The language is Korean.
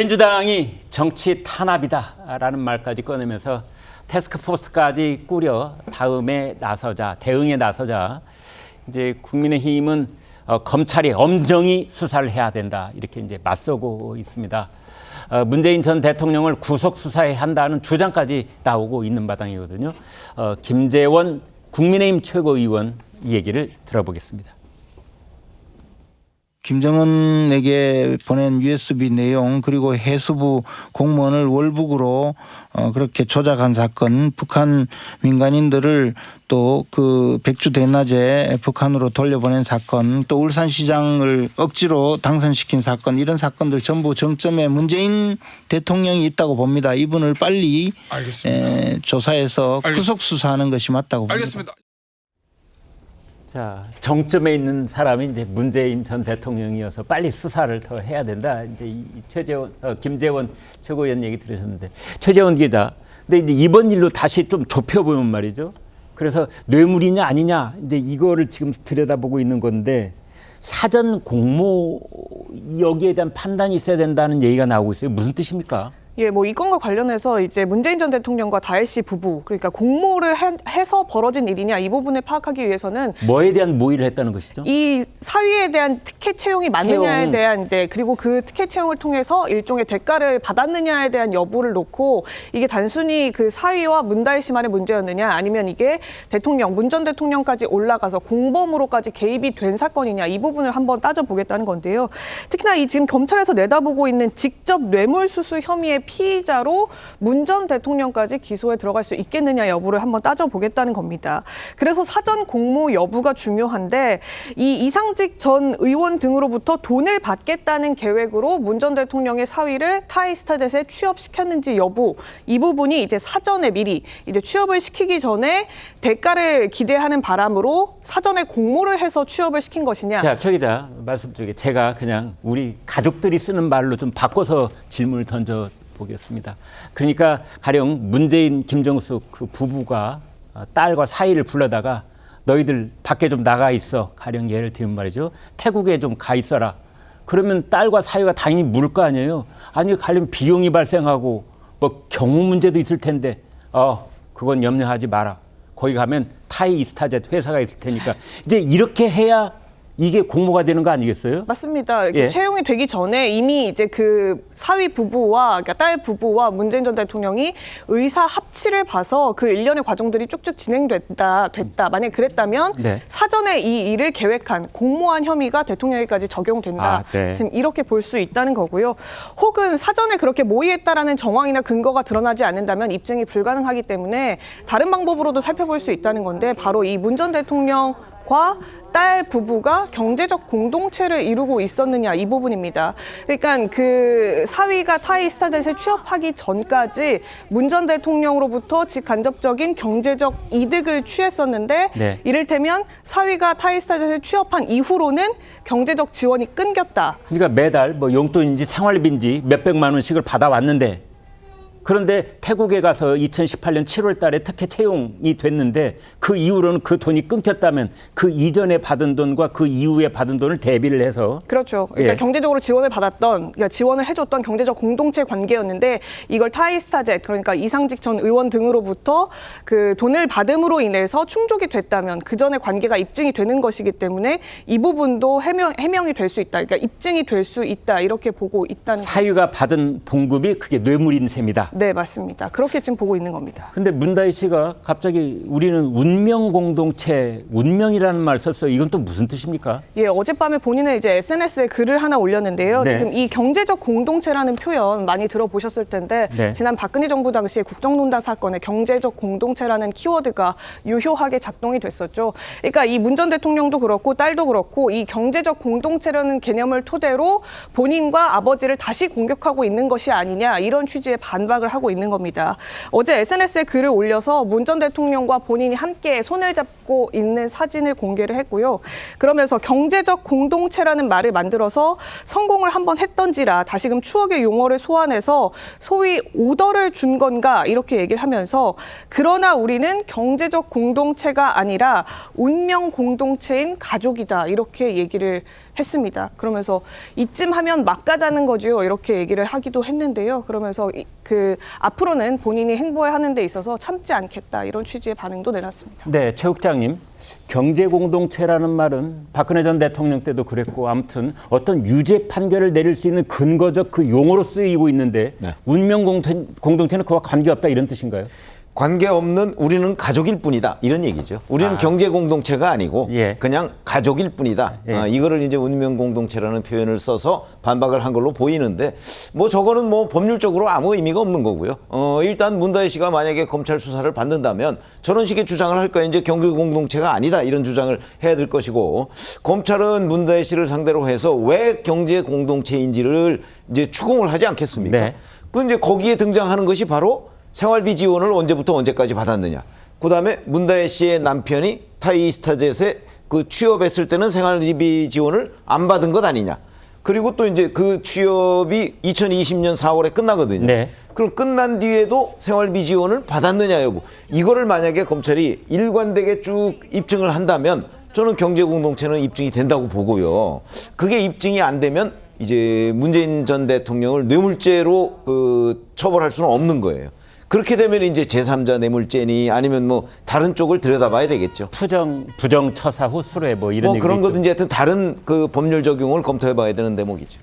민주당이 정치 탄압이다라는 말까지 꺼내면서 태스크포스까지 꾸려 대응에 나서자 이제 국민의힘은 검찰이 엄정히 수사를 해야 된다 이렇게 이제 맞서고 있습니다. 문재인 전 대통령을 구속 수사해야 한다는 주장까지 나오고 있는 바당이거든요. 김재원 국민의힘 최고위원 이 얘기를 들어보겠습니다. 김정은에게 보낸 USB 내용 그리고 해수부 공무원을 월북으로 그렇게 조작한 사건, 북한 민간인들을 또 그 백주 대낮에 북한으로 돌려보낸 사건, 또 울산시장을 억지로 당선시킨 사건, 이런 사건들 전부 정점에 문재인 대통령이 있다고 봅니다. 이분을 빨리 조사해서 구속 수사하는 것이 맞다고 봅니다. 알겠습니다. 자, 정점에 있는 사람이 이제 문재인 전 대통령이어서 빨리 수사를 더 해야 된다. 이제 김재원 최고위원 얘기 들으셨는데, 최재원 기자. 근데 이제 이번 일로 다시 좀 좁혀보면 말이죠. 그래서 뇌물이냐 아니냐 이제 이거를 지금 들여다보고 있는 건데, 사전 공모 여기에 대한 판단이 있어야 된다는 얘기가 나오고 있어요. 무슨 뜻입니까? 예, 뭐 이 건과 관련해서 이제 문재인 전 대통령과 다혜 씨 부부, 그러니까 공모를 해서 벌어진 일이냐 이 부분을 파악하기 위해서는 뭐에 대한 모의를 했다는 것이죠? 이 사위에 대한 특혜 채용이 맞느냐에 대한 이제 그리고 그 특혜 채용을 통해서 일종의 대가를 받았느냐에 대한 여부를 놓고 이게 단순히 그 사위와 문다혜 씨만의 문제였느냐 아니면 이게 문 전 대통령까지 올라가서 공범으로까지 개입이 된 사건이냐 이 부분을 한번 따져보겠다는 건데요. 특히나 이 지금 검찰에서 내다보고 있는 직접 뇌물수수 혐의의 피의자로 문 전 대통령까지 기소에 들어갈 수 있겠느냐 여부를 한번 따져보겠다는 겁니다. 그래서 사전 공모 여부가 중요한데 이 이상직 전 의원 등으로부터 돈을 받겠다는 계획으로 문 전 대통령의 사위를 타이스타젯에 취업시켰는지 여부, 이 부분이 이제 사전에 미리 이제 취업을 시키기 전에 대가를 기대하는 바람으로 사전에 공모를 해서 취업을 시킨 것이냐. 자, 최 기자 말씀 중에 제가 그냥 우리 가족들이 쓰는 말로 좀 바꿔서 질문을 던져 보겠습니다. 그러니까 가령 문재인, 김정숙 그 부부가 딸과 사위를 불러다가 너희들 밖에 좀 나가 있어. 가령 예를 들면 말이죠. 태국에 좀 가 있어라. 그러면 딸과 사위가 당연히 물을 거 아니에요. 아니 가려면 비용이 발생하고 뭐 경우 문제도 있을 텐데 그건 염려하지 마라. 거기 가면 타이스타젯 회사가 있을 테니까 이제 이렇게 해야 이게 공모가 되는 거 아니겠어요? 맞습니다. 이렇게 예. 채용이 되기 전에 이미 이제 그 사위 부부와 그러니까 딸 부부와 문재인 전 대통령이 의사 합치를 봐서 그 일련의 과정들이 쭉쭉 됐다. 만약 그랬다면 네. 사전에 이 일을 계획한 공모한 혐의가 대통령에게까지 적용된다. 네. 지금 이렇게 볼 수 있다는 거고요. 혹은 사전에 그렇게 모의했다라는 정황이나 근거가 드러나지 않는다면 입증이 불가능하기 때문에 다른 방법으로도 살펴볼 수 있다는 건데 바로 이 문 전 대통령과 딸 부부가 경제적 공동체를 이루고 있었느냐 이 부분입니다. 그러니까 그 사위가 타이스타젯에 취업하기 전까지 문 전 대통령으로부터 직간접적인 경제적 이득을 취했었는데 네. 이를테면 사위가 타이스타젯에 취업한 이후로는 경제적 지원이 끊겼다. 그러니까 매달 뭐 용돈인지 생활비인지 몇백만 원씩을 받아왔는데 그런데 태국에 가서 2018년 7월 달에 특혜 채용이 됐는데 그 이후로는 그 돈이 끊겼다면 그 이전에 받은 돈과 그 이후에 받은 돈을 대비를 해서 그렇죠. 그러니까 예. 경제적으로 지원을 받았던, 그러니까 지원을 해줬던 경제적 공동체 관계였는데 이걸 타이스타젯, 그러니까 이상직 전 의원 등으로부터 그 돈을 받음으로 인해서 충족이 됐다면 그 전에 관계가 입증이 되는 것이기 때문에 이 부분도 해명이 될 수 있다. 그러니까 입증이 될 수 있다. 이렇게 보고 있다는. 사유가 받은 봉급이 그게 뇌물인 셈이다. 네, 맞습니다. 그렇게 지금 보고 있는 겁니다. 근데 문다희 씨가 갑자기 우리는 운명 공동체, 운명이라는 말 썼어요. 이건 또 무슨 뜻입니까? 예, 어젯밤에 본인은 이제 SNS에 글을 하나 올렸는데요. 네. 지금 이 경제적 공동체라는 표현 많이 들어보셨을 텐데 네. 지난 박근혜 정부 당시에 국정농단 사건에 경제적 공동체라는 키워드가 유효하게 작동이 됐었죠. 그러니까 이 문 전 대통령도 그렇고 딸도 그렇고 이 경제적 공동체라는 개념을 토대로 본인과 아버지를 다시 공격하고 있는 것이 아니냐 이런 취지의 반박을 하고 있는 겁니다. 어제 SNS에 글을 올려서 문 전 대통령과 본인이 함께 손을 잡고 있는 사진을 공개를 했고요. 그러면서 경제적 공동체라는 말을 만들어서 성공을 한번 했던지라 다시금 추억의 용어를 소환해서 소위 오더를 준 건가 이렇게 얘기를 하면서 그러나 우리는 경제적 공동체가 아니라 운명 공동체인 가족이다 이렇게 얘기를 했습니다. 그러면서 이쯤 하면 막 가자는 거죠. 이렇게 얘기를 하기도 했는데요. 그러면서 그 앞으로는 본인이 행보하는 데 있어서 참지 않겠다 이런 취지의 반응도 내놨습니다. 네, 최 국장님. 경제 공동체라는 말은 박근혜 전 대통령 때도 그랬고 아무튼 어떤 유죄 판결을 내릴 수 있는 근거적 그 용어로 쓰이고 있는데 네. 운명 공동체는 그와 관계없다 이런 뜻인가요? 관계없는 우리는 가족일 뿐이다 이런 얘기죠. 우리는 경제 공동체가 아니고 예. 그냥 가족일 뿐이다. 예. 이거를 이제 운명 공동체라는 표현을 써서 반박을 한 걸로 보이는데 뭐 저거는 뭐 법률적으로 아무 의미가 없는 거고요. 일단 문다혜 씨가 만약에 검찰 수사를 받는다면 저런 식의 주장을 할 거예요. 이제 경제 공동체가 아니다 이런 주장을 해야 될 것이고 검찰은 문다혜 씨를 상대로 해서 왜 경제 공동체인지를 이제 추궁을 하지 않겠습니까? 네. 그 이제 거기에 등장하는 것이 바로 생활비 지원을 언제부터 언제까지 받았느냐. 그다음에 문다혜 씨의 남편이 타이스타젯에 그 취업했을 때는 생활비 지원을 안 받은 것 아니냐. 그리고 또 이제 그 취업이 2020년 4월에 끝나거든요. 네. 그럼 끝난 뒤에도 생활비 지원을 받았느냐 여부. 이거를 만약에 검찰이 일관되게 쭉 입증을 한다면 저는 경제 공동체는 입증이 된다고 보고요. 그게 입증이 안 되면 이제 문재인 전 대통령을 뇌물죄로 처벌할 수는 없는 거예요. 그렇게 되면 이제 제3자 뇌물죄니 아니면 뭐 다른 쪽을 들여다봐야 되겠죠. 부정처사 후수뢰 뭐 이런 뭐 얘기도 그런 있죠. 거든지 하여튼 다른 그 법률 적용을 검토해봐야 되는 대목이죠.